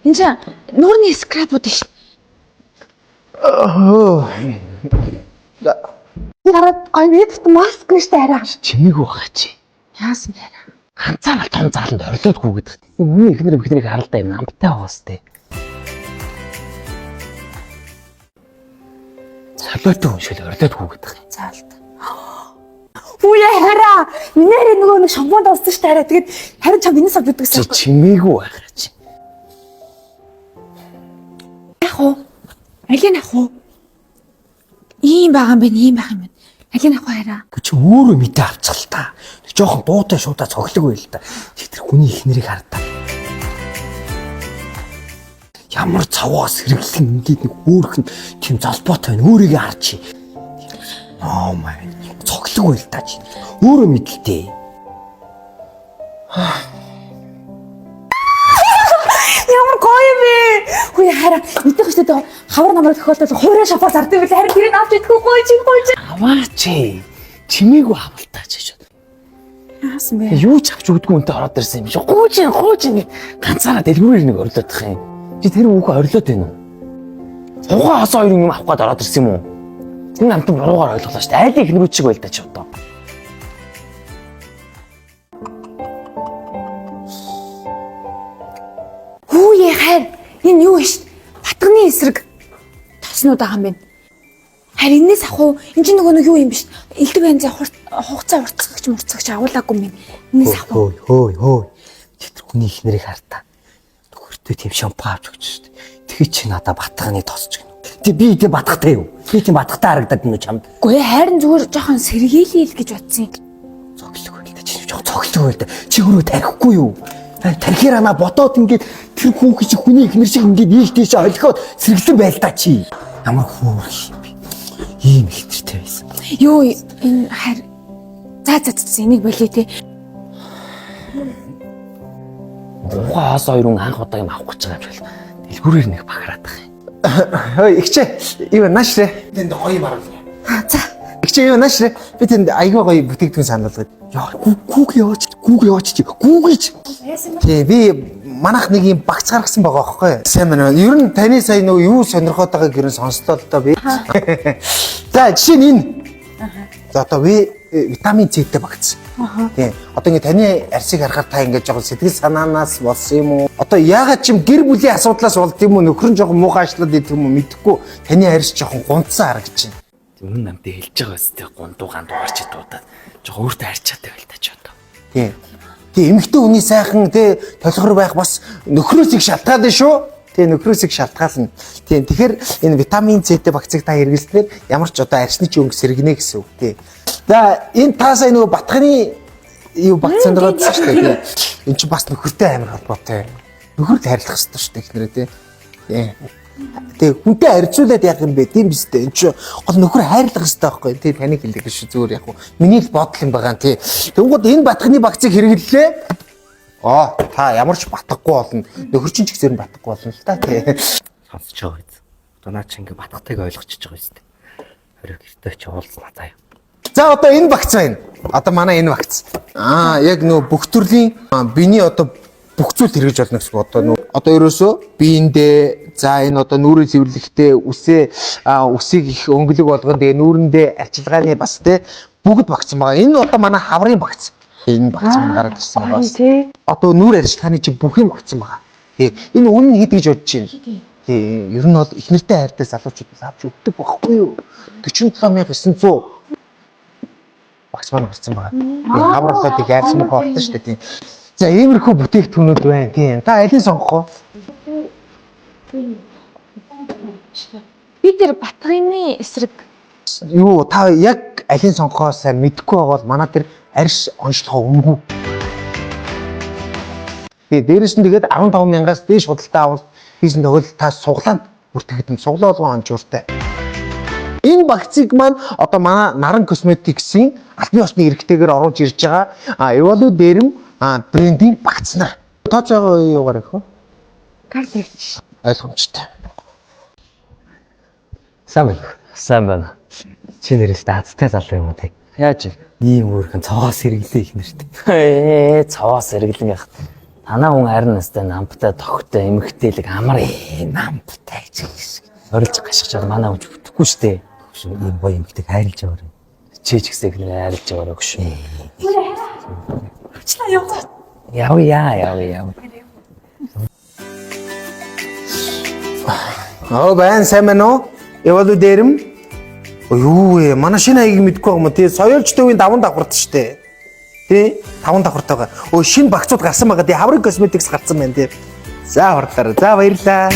энэ чинь нуурны скрапууд ш. Нараад гой мэдт маск нэртэй арай. Чимээгүй байгаа чи. Яасан бэ? Ганцаараа том зааланд орилоодгүй гэдэг. Миний эхнэрийг харалдаа юм амттай байгаас тээ. Салбартай хүн шиг орилоодгүй гэдэг. Заалт. Үе хараа. Нэрээ нөгөө нэг шампунд устсан ш тараа. Тэгээд харин чам энэс авдаг гэсэн. Чимээгүй байгаа чи. Ах уу? Алин ах уу? Ийм байгаа юм бэ, ийм байх юм бэ. Алин ах уу хараа. Чи өөрөө мэдээ авчихл та. Жохон дуутай шуудаа цоглог байл та. Тэр хүний эхнэрийг хардаа. Ямар цаваас хэрэглэн ингээд нэг өөрхөн тийм залбоотой байна. Өөрийгөө харчи. Oh my. Цоглог байл та чи. Өөрөө мэдлээ. Ямар гоё бэ? Хөөе хараа. Мэдээж шүү дээ. Хавар намраг тохиолдол хуурай шапаа зардаг байл харин тэрийг авч идэхгүй гоё. Аваач. Чимээгүй авалтаач гэж. Яасан бэ? Юу ч авч өгдөггүй үнтэй ороод ирсэн юм шиг. Гууж ганцаараа дэлгүүрээр нэг орилоод тах юм. Чи тэр хүүхээ орилоод байна уу? Ухаан хасаа хоёр юм авах гээд ороод ирсэн юм уу? Энэ амтан буруугаар ойлголоо шүү дээ. Айлын ихнэрүүд шиг байл та чи одоо. Хүүе хайр. Энэ юу вэ? Батганы эсрэг тоснууд байгаа юм байна. Харин энэс ах уу? Энд чинь нөгөө нэг юу юм биш. Элдв янзын хугацаа уртцагч агуулаагүй юм. Энэс ах уу? Хөөй. Тэр хүний ихнэрийг хартаа. Нөхөртөө тийм шампаа авч өгч шүү дээ. Тэгээ чи надаа батганы тосч гэнэ. Тэг би тийм батгатай юу? Би тийм батгатай харагдаад юм чамд. Үгүй хайрын зүгээр жоохон сэргийлээл гэж бодсон. Цоглог байл та. Чи жоохон цоглог байл та. Чи өөрөө тарихгүй юу? Тархираа на бодоод ингээд тэр хүүхий чи хүний ихнэр шиг ингээд ийш тийш олгоод сэргэлэн байл та чи. Ямар хөөх юм бэ? Ийм ихнэртэй байсан. Юу энэ хайр. За энийг болиё те. Ухаан хас хоёр хүн анх удаа юм авах гэж байгаа юм байна. Дэлгүүрээр нэг бахараад байгаа юм. Хөөе ихчээ юу наашрэ тэнд гоё юм арга. За. Ихчээ юу наашрэ би тэнд аягаа гоё бүтээгдэхүүн сануулгаад. Яа гүүг яваач чи гүүгийч. Тий би манайх нэг юм багц гаргасан байгаа байхгүй. Сайн байна. Ер нь таны сая нөгөө юу сонирхоод байгааг ер нь сонслоо л доо би. За жишээ нь энэ. За одоо витамин С-тэй багц. Тий. Одоо ингэ таны арсыг харахаар та ингэ жоохон сэтгэл санаанаас болсон юм уу? Одоо яагаад ч юм гэр бүлийн асуудлаас болд юм уу? Нөхөр нь жоохон муухай ажиллаад идэх юм уу? Мэдэхгүй. Таны арс жоохон гунцсан харагдаж байна. Өмнө намтай хэлж байгаа өстэй гундуу гарч идуудаад жоохон өөртөө харьцаатай байл та ч одоо. Тий. Тий эмэгтэй хүний сайхан тий толгор байх бас нөхрөөс их шалтгаална шүү. Тий нөхрөөс их шалтгаална. Тий тэгэхээр энэ витамин С-тэй багцыг та хэрэглэснээр ямар ч одоо арсны ч өнгө сэргэнэ гэсэн үг тий. За энэ таасаа нөгөө батганы юу багц сонирхоод шүү дээ. Энд чи бас нөхөртэй амар холбоотой. Нөхөрт харилцах хэрэгтэй шүү дээ ихнэрээ тий. Тий хүнтэй харьцуулаад яах юм бэ? Тийм биз дээ. Энд чи гол нөхөр хайрлах хэрэгтэй байхгүй. Тий таныг хэлдэг шүү зүгээр яг. Миний л бодол юм байгаа тий. Тэнгууд энэ батганы багцыг хэрэглэлээ. Та ямар ч батгахгүй болно. Нөхөр чинь ч гэсэн батгахгүй болно л та тий. Сонсож байгаа биз. Одоо наа чи ингээ батгатайг ойлгочихж байгаа юм. Хориг гэртээ чи уулзнаа заа. За одоо энэ багц байна. Одоо манай энэ багц. Яг нөө бүх төрлийн биений одоо бүх зүйл хэрэгж болно гэсэн одоо одоо ерөөсөө биендээ за энэ одоо нүрийн цэвэрлэхтэй үсийг их өнгөлөг болгоно тэгээ нүүрэндээ арчилгааны бас те бүгд багцсан байгаа. Энэ одоо манай хаврын багц. Энэ багц маань гараад ирсэн байгаа. Одоо нүр арчилгааны чи бүх юм багцсан байгаа. Тэгээ энэ үнэн хэд гэж бодож байна. Тэгээ ер нь бол их нэртэй хайртай залуучуудаас авч өгдөг байхгүй юу? 47900 багц маань болсон байгаа. Тэгээ хавралууд их айрсан мөх болсон шүү дээ тийм. За иймэрхүү бүтээгдэхүүнүүд байна тийм. Та алийг сонгох уу? Би тэр батганы эсрэг Юу та яг алийг сонгохоо сайн мэдэхгүй байгаа бол манай тэр арьс онцлогоо өнгөө. Тэгээ дээрэс нь тэгээд 15,000-аас дээш худалдаа авал хийсэн тохиолдолд та суглаанд бүртгэгдэн суглаа болгон онцортой. Энэ багцыг маань одоо манай Наран Косметиксийн албан ёсны эрхтэйгээр оруулж ирж байгаа Evolve дээрм брендинг багцнаа. Тооч байгаа юугаар их вэ? карт Ойлгомжтой. Сайн байна. Чи нэрээс даацтай залуу юм уу те? Яаж ийм өөрхөн цаваас хэрэглээ их нэрт. Цаваас хэрэглэн яах. Танаа хүн харин настай намптай тогтой эмэгтэйлэг амар намптай гэж. Орилж гашгачаар манай хүн бүтэхгүй штэ. Ийм гоё эмэгтэйг хайрлаж яваарай. Чи ч гэсэн их хайрлаж яваарай гэж. Яв. Байна сайн байна уу? Яваад дээрэм. Юу вэ? Манай шинэ хаягийг мэдгүй юм уу? Тий, соёолч төвийн 5 давхарт штэ. Тий, 5 давхартайгаа. Шинэ багцууд гарсан байгаа. Тий, хаврын косметикс гарсан байна тий. За хурдлаарай. За баярлаа.